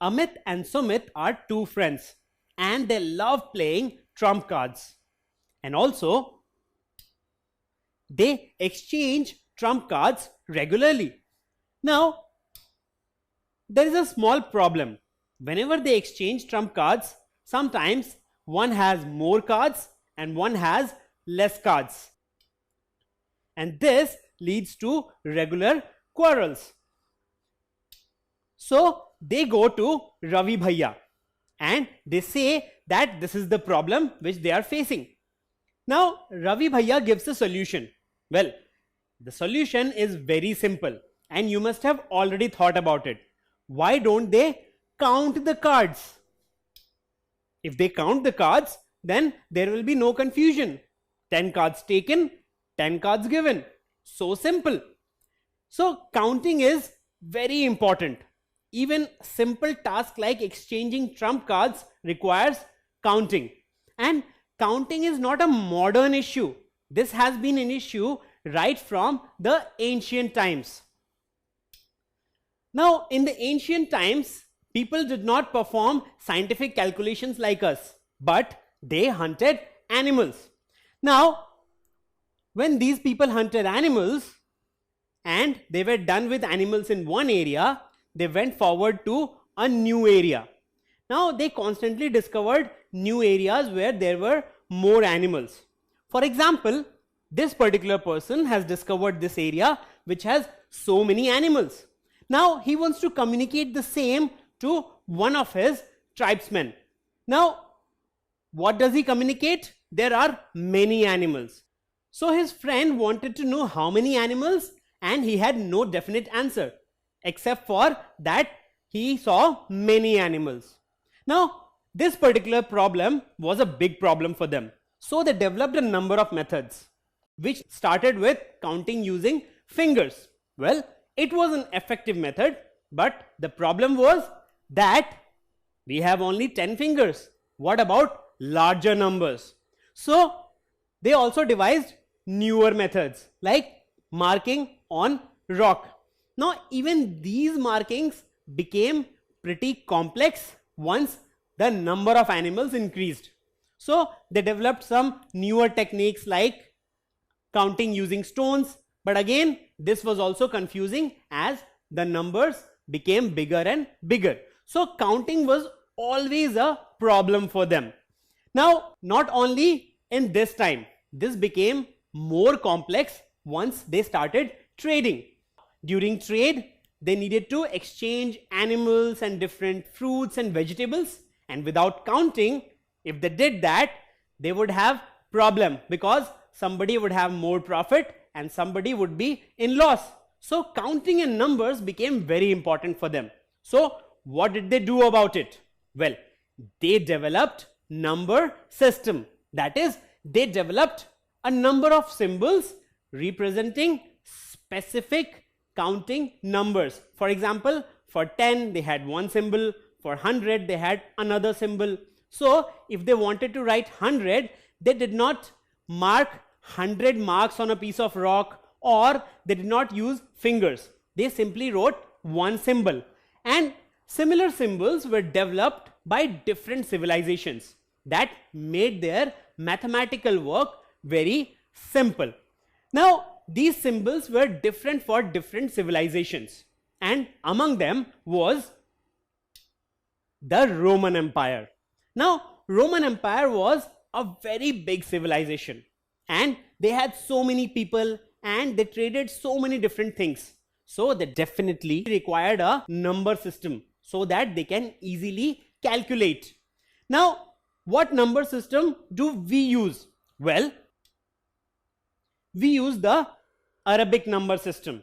Amit and Sumit are two friends and they love playing trump cards. And also, they exchange trump cards regularly. Now, there is a small problem. Whenever they exchange trump cards, sometimes one has more cards and one has less cards. And this leads to regular quarrels. So they go to Ravi Bhaiya and they say that this is the problem which they are facing. Now Ravi Bhaiya gives a solution. Well, the solution is very simple and you must have already thought about it. Why don't they count the cards? If they count the cards, then there will be no confusion. 10 cards taken, 10 cards given. So simple. So counting is very important. Even simple tasks like exchanging trump cards requires counting. And counting is not a modern issue. This has been an issue right from the ancient times. Now, in the ancient times, people did not perform scientific calculations like us, but they hunted animals. Now, when these people hunted animals and they were done with animals in one area, they went forward to a new area. Now, they constantly discovered new areas where there were more animals. For example, this particular person has discovered this area which has so many animals. Now, he wants to communicate the same to one of his tribesmen. Now, what does he communicate? There are many animals. So his friend wanted to know how many animals and he had no definite answer except for that he saw many animals. Now, this particular problem was a big problem for them. So they developed a number of methods which started with counting using fingers. Well, it was an effective method, but the problem was that we have only 10 fingers. What about larger numbers? So they also devised newer methods like marking on rock. Now even these markings became pretty complex once the number of animals increased. So they developed some newer techniques like counting using stones, but again this was also confusing as the numbers became bigger and bigger. So counting was always a problem for them. Now not only in this time, this became more complex once they started trading. During trade, they needed to exchange animals and different fruits and vegetables, and without counting, if they did that, they would have problem because somebody would have more profit and somebody would be in loss. So counting and numbers became very important for them. So what did they do about it? Well, they developed number system. That is, they developed a number of symbols representing specific counting numbers. For example, for 10 they had one symbol, for 100 they had another symbol. So if they wanted to write 100, they did not mark 100 marks on a piece of rock, or they did not use fingers. They simply wrote one symbol. And similar symbols were developed by different civilizations that made their mathematical work very simple. Now these symbols were different for different civilizations, and among them was the Roman Empire. Now Roman Empire was a very big civilization and they had so many people and they traded so many different things. So they definitely required a number system so that they can easily calculate. Now what number system do we use? Well, we use the Arabic number system.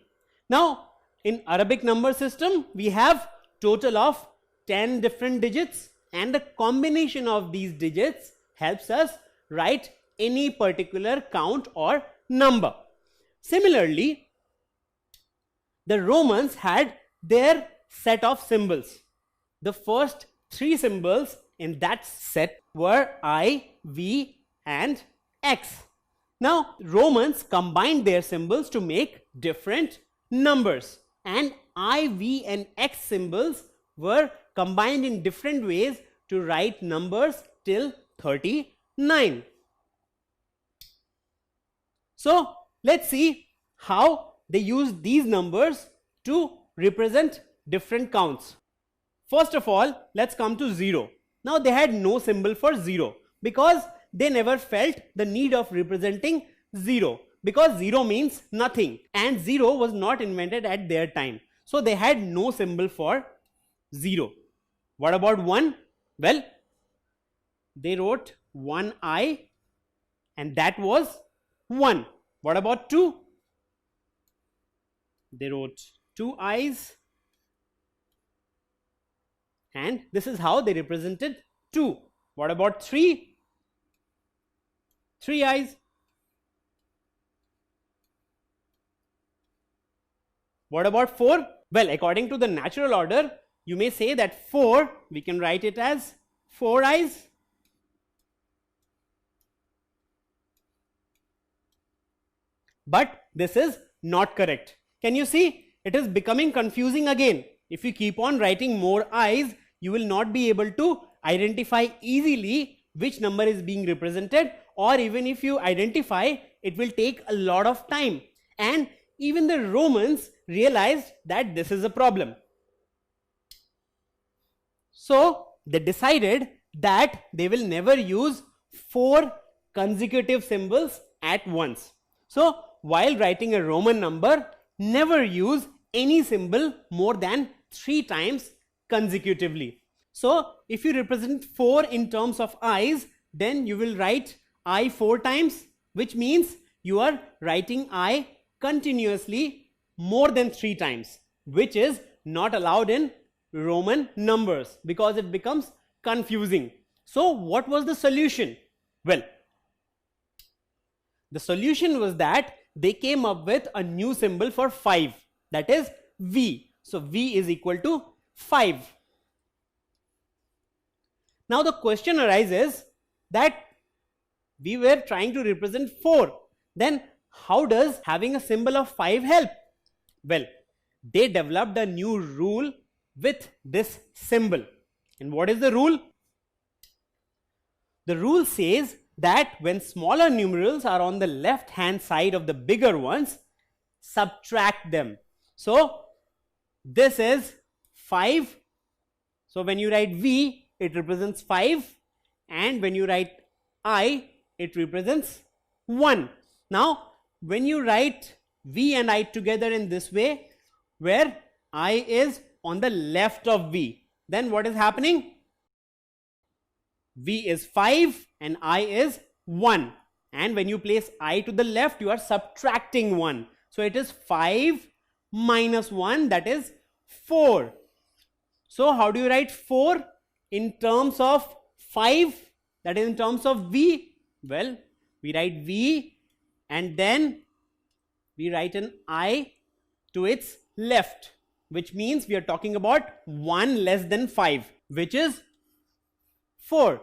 Now in Arabic number system we have total of 10 different digits, and the combination of these digits helps us write any particular count or number. Similarly, the Romans had their set of symbols. The first 3 symbols in that set were I, V and X. Now Romans combined their symbols to make different numbers, and I, V and X symbols were combined in different ways to write numbers till 39. So let's see how they use these numbers to represent different counts. First of all, let's come to 0. Now they had no symbol for 0 because they never felt the need of representing 0, because 0 means nothing and 0 was not invented at their time. So they had no symbol for 0. What about 1? Well, they wrote 1i and that was 1. What about 2? They wrote 2 i's and this is how they represented 2. What about 3? 3 i's. What about 4? Well, according to the natural order, you may say that 4, we can write it as 4 i's. But this is not correct. Can you see? It is becoming confusing again. If you keep on writing more i's, you will not be able to identify easily which number is being represented, or even if you identify, it will take a lot of time. And even the Romans realized that this is a problem. So they decided that they will never use 4 consecutive symbols at once. So while writing a Roman number, never use any symbol more than 3 times consecutively. So if you represent 4 in terms of i's, then you will write I 4 times, which means you are writing I continuously more than 3 times, which is not allowed in Roman numbers because it becomes confusing. So what was the solution? Well, the solution was that they came up with a new symbol for 5, that is V. So V is equal to 5. Now the question arises that we were trying to represent 4. Then how does having a symbol of 5 help? Well, they developed a new rule with this symbol. And what is the rule? The rule says that when smaller numerals are on the left hand side of the bigger ones, subtract them. So this is 5. So when you write V, it represents 5, and when you write I, it represents 1. Now when you write V and I together in this way, where I is on the left of V, then what is happening? V is 5 and I is 1, and when you place I to the left, you are subtracting 1. So it is 5 minus 1, that is 4. So how do you write 4 in terms of 5, that is in terms of V? Well, we write V and then we write an I to its left, which means we are talking about 1 less than 5, which is 4.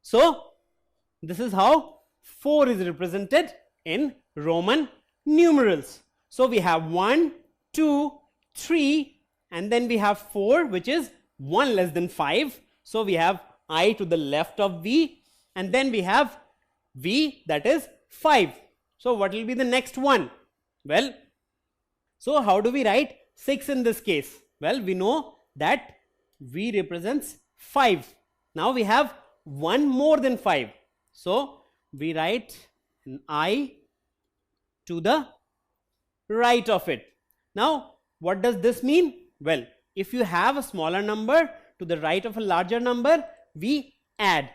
So this is how 4 is represented in Roman numerals. So we have 1, 2, 3, and then we have 4, which is 1 less than 5. So we have I to the left of V, and then we have V, that is 5. So what will be the next one? Well, so how do we write 6 in this case? Well, we know that V represents 5. Now we have 1 more than 5. So we write an I to the right of it. Now what does this mean? Well, if you have a smaller number to the right of a larger number, we add.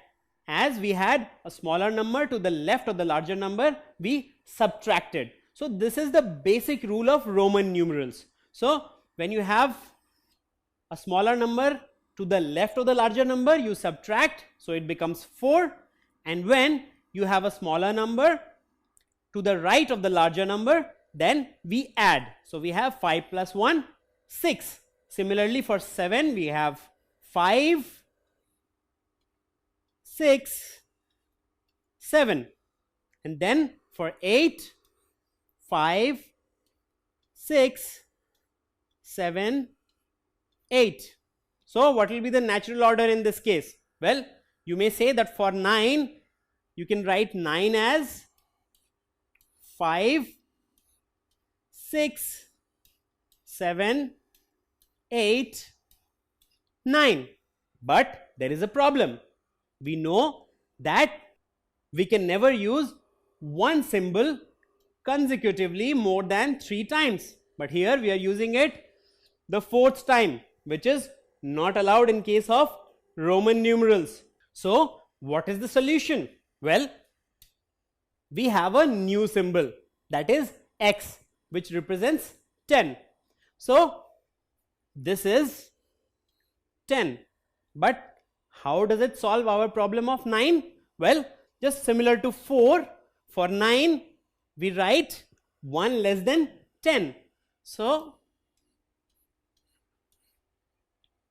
As we had a smaller number to the left of the larger number, we subtracted. So this is the basic rule of Roman numerals. So when you have a smaller number to the left of the larger number, you subtract, so it becomes 4. And when you have a smaller number to the right of the larger number, then we add. So we have 5 plus 1, 6. Similarly for 7, we have 5, 6, 7. And then for 8, 5, 6, 7, 8. So what will be the natural order in this case? Well, you may say that for 9, you can write 9 as 5, 6, 7, 8, 9. But there is a problem. We know that we can never use one symbol consecutively more than 3 times. But here we are using it the 4th time, which is not allowed in case of Roman numerals. So what is the solution? Well, we have a new symbol, that is X, which represents 10. So this is 10. But how does it solve our problem of 9? Well, just similar to 4, for 9 we write 1 less than 10. So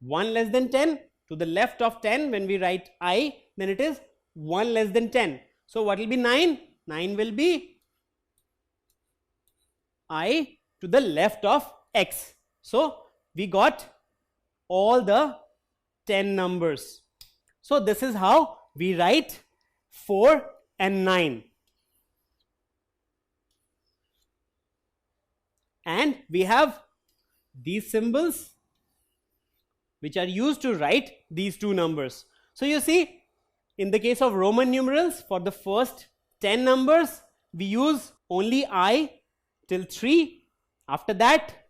1 less than 10, to the left of 10 when we write I, then it is 1 less than 10. So what will be 9? 9 will be I to the left of X. So we got all the 10 numbers. So this is how we write 4 and 9. And we have these symbols which are used to write these two numbers. So you see, in the case of Roman numerals, for the first 10 numbers, we use only I till 3. After that,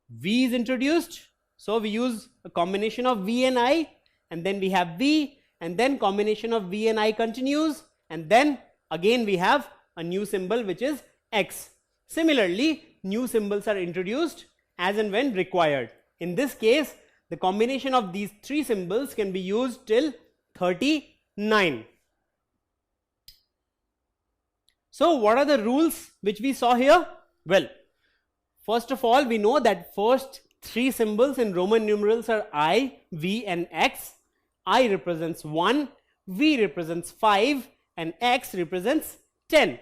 V is introduced. So we use a combination of V and I, and then we have V, and then combination of V and I continues, and then again we have a new symbol which is X. Similarly, new symbols are introduced as and when required. In this case, the combination of these 3 symbols can be used till 39. So what are the rules which we saw here? Well, first of all, we know that first 3 symbols in Roman numerals are I, V and X. I represents 1, V represents 5 and X represents 10.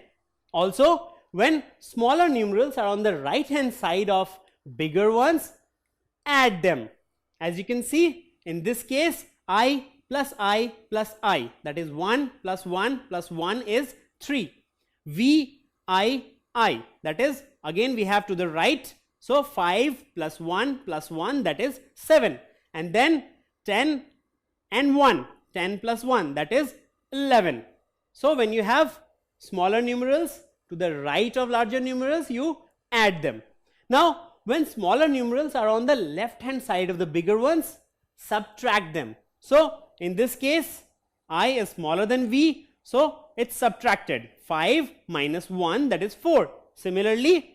Also, when smaller numerals are on the right hand side of bigger ones, add them. As you can see, in this case, I plus I plus I, that is 1 plus 1 plus 1 is 3. V, I, that is again we have to the right. So 5 plus 1 plus 1, that is 7. And then 10 and 1, 10 plus 1, that is 11. So when you have smaller numerals to the right of larger numerals, you add them. Now, when smaller numerals are on the left hand side of the bigger ones, subtract them. So in this case, I is smaller than V, so it's subtracted. 5 minus 1, that is 4. Similarly,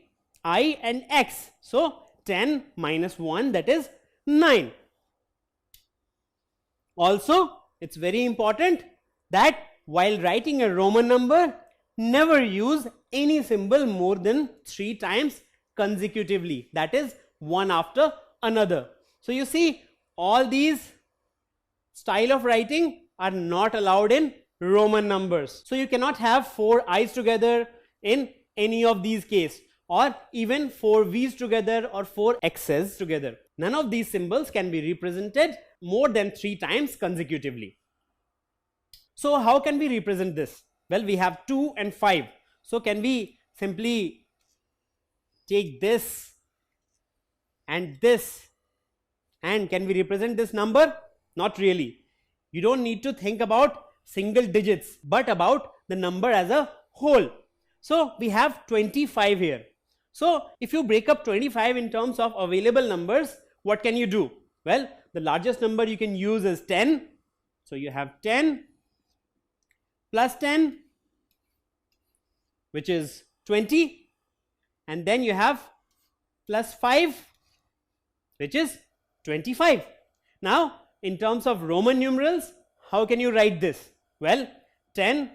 I and X, so 10 minus 1, that is 9. Also, it's very important that while writing a Roman number, never use any symbol more than 3 times consecutively, that is one after another. So you see, all these style of writing are not allowed in Roman numbers. So you cannot have 4 I's together in any of these cases, or even 4 V's together or 4 X's together. None of these symbols can be represented more than 3 times consecutively. So how can we represent this? Well, we have 2 and 5. So can we simply take this and this, and can we represent this number? Not really. You don't need to think about single digits, but about the number as a whole. So we have 25 here. So if you break up 25 in terms of available numbers, what can you do? Well, the largest number you can use is 10. So you have 10 plus 10, which is 20. And then you have plus 5, which is 25. Now, in terms of Roman numerals, how can you write this? Well, 10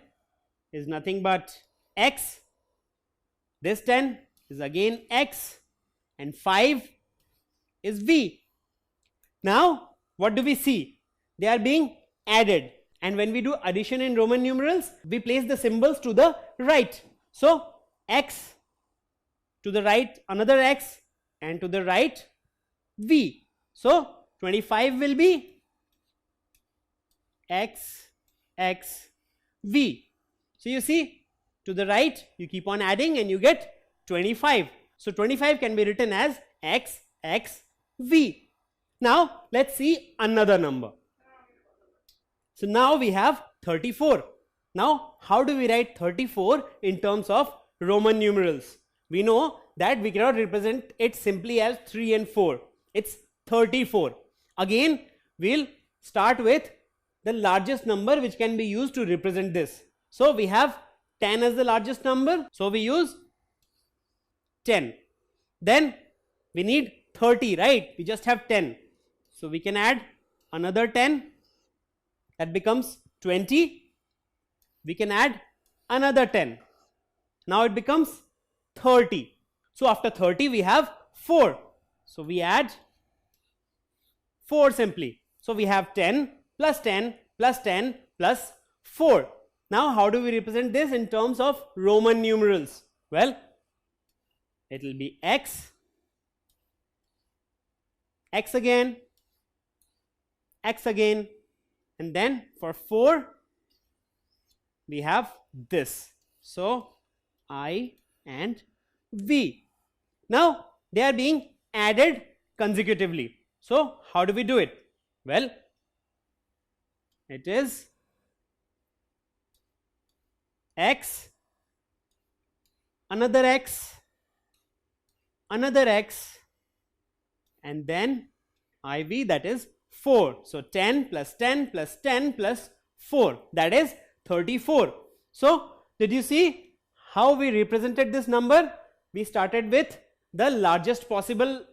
is nothing but X. This 10 is again X. And 5 is V. Now, what do we see? They are being added. And when we do addition in Roman numerals, we place the symbols to the right. So, X, to the right another X, and to the right V. So 25 will be X, X, V. So you see, to the right, you keep on adding and you get 25. So 25 can be written as X, X, V. Now let's see another number. So now we have 34. Now how do we write 34 in terms of Roman numerals? We know that we cannot represent it simply as 3 and 4. It's 34. Again, we'll start with the largest number which can be used to represent this. So we have 10 as the largest number. So we use 10. Then we need 30, right? We just have 10. So we can add another 10. That becomes 20. We can add another 10. Now it becomes 30. So after 30 we have 4. So we add 4 simply. So we have 10 plus 10 plus 10 plus 4. Now how do we represent this in terms of Roman numerals? Well, it will be X, X again, X again, and then for 4 we have this. So I and V. Now they are being added consecutively. So how do we do it? Well, it is X, another X, another X, and then IV, that is 4. So 10 plus 10 plus 10 plus 4, that is 34. So did you see how we represented this number? We started with the largest possible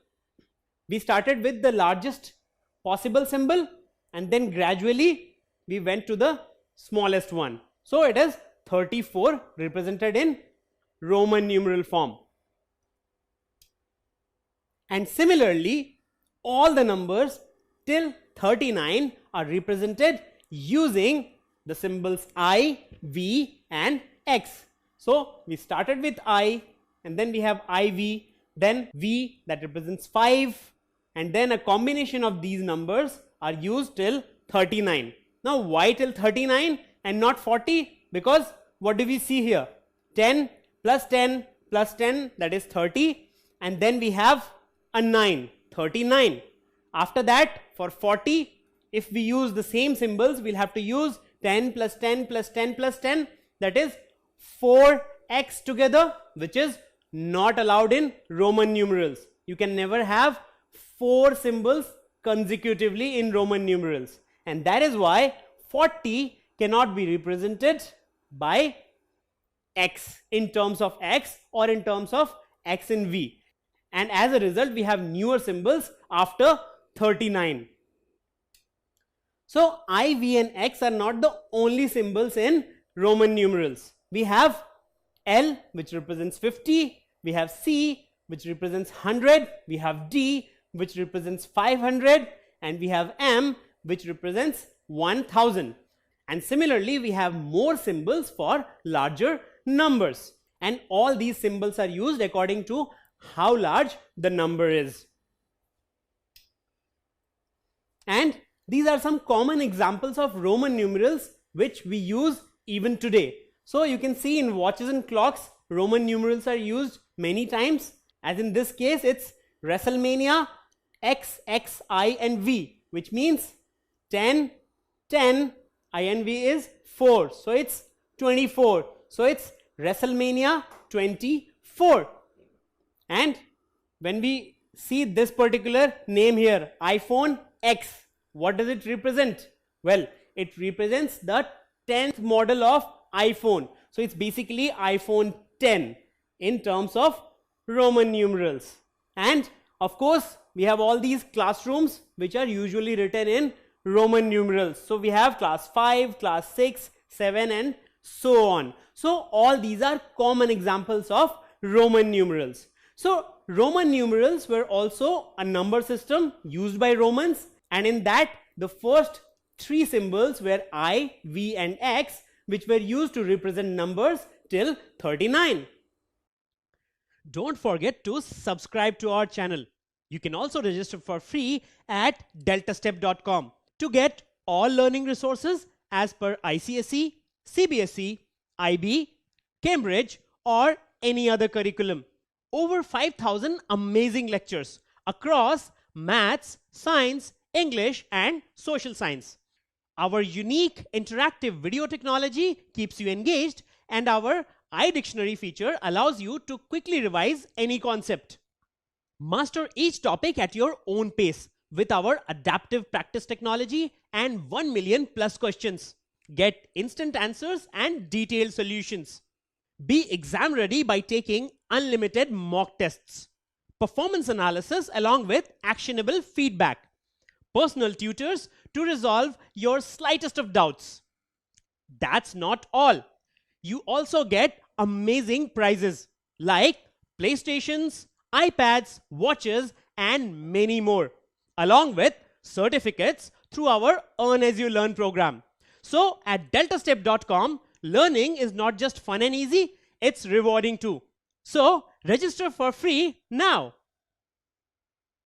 symbol, and then gradually we went to the smallest one. So it is 34 represented in Roman numeral form. And similarly, all the numbers till 39 are represented using the symbols I, V and X. So we started with I, and then we have IV, then V that represents 5, and then a combination of these numbers are used till 39. Now why till 39 and not 40? Because what do we see here? 10 plus 10 plus 10, that is 30, and then we have a 9, 39. After that, for 40, if we use the same symbols, we'll have to use 10 plus 10 plus 10 plus 10, that is 4x together, which is not allowed in Roman numerals. You can never have 4 symbols consecutively in Roman numerals, and that is why 40 cannot be represented by X in terms of X or in terms of X in V, and as a result we have newer symbols after 39. So I, V and X are not the only symbols in Roman numerals. We have L, which represents 50, we have C, which represents 100, we have D, which represents 500, and we have M, which represents 1000. And similarly, we have more symbols for larger numbers, and all these symbols are used according to how large the number is. And these are some common examples of Roman numerals which we use even today. So you can see in watches and clocks, Roman numerals are used many times, as in this case it's WrestleMania X, X, I and V, which means 10, 10, I and V is 4, so it's 24. So it's WrestleMania 24. And when we see this particular name here, iPhone X, what does it represent? Well, it represents the 10th model of iPhone. So it's basically iPhone 10 in terms of Roman numerals. And of course, we have all these classrooms which are usually written in Roman numerals. So we have class 5, class 6, 7 and so on. So all these are common examples of Roman numerals. So Roman numerals were also a number system used by Romans, and in that the first 3 symbols were I, V and X, which were used to represent numbers till 39. Don't forget to subscribe to our channel. You can also register for free at deltastep.com to get all learning resources as per ICSE, CBSE, IB, Cambridge, or any other curriculum. Over 5,000 amazing lectures across maths, science, English, and social science. Our unique interactive video technology keeps you engaged, and our iDictionary feature allows you to quickly revise any concept. Master each topic at your own pace with our adaptive practice technology and 1 million plus questions. Get instant answers and detailed solutions. Be exam ready by taking unlimited mock tests, performance analysis along with actionable feedback, personal tutors to resolve your slightest of doubts. That's not all. You also get amazing prizes like PlayStations, iPads, watches, and many more, along with certificates through our Earn As You Learn program. So at deltastep.com, learning is not just fun and easy, it's rewarding too. So register for free now.